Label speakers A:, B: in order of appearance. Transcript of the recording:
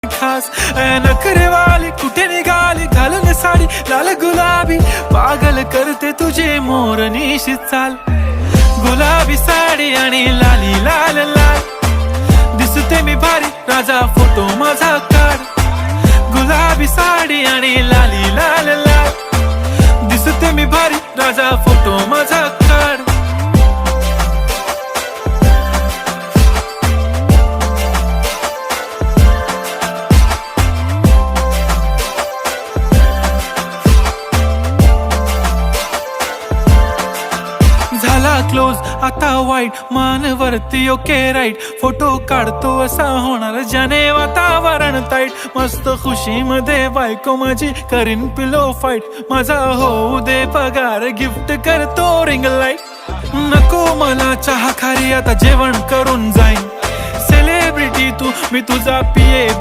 A: खास नखरेवाली कुठे निघाली घालून साडी लाल गुलाबी पागल करते तुझे मोरनीशी चाल गुलाबी साडी आणि लाली लाल लाल दिसते मी भारी राजा फोटो माझा काढ गुलाबी साडी आणि लाली लाल लाल दिसते मी भारी राजा फोटो माझा काढ झाला क्लोज आता वाईट मानवरती ओके राईट फोटो काढतो असा होणार ज्याने वातावरण ताईट मस्त खुशी मध्ये बायको माझी करीन पिलो फाईट माझा होऊ दे पगार गिफ्ट करतो रिंग लाईट नको मला चहा खारी आता जेवण करून जाईन सेलिब्रिटी तू मी तुझा पिये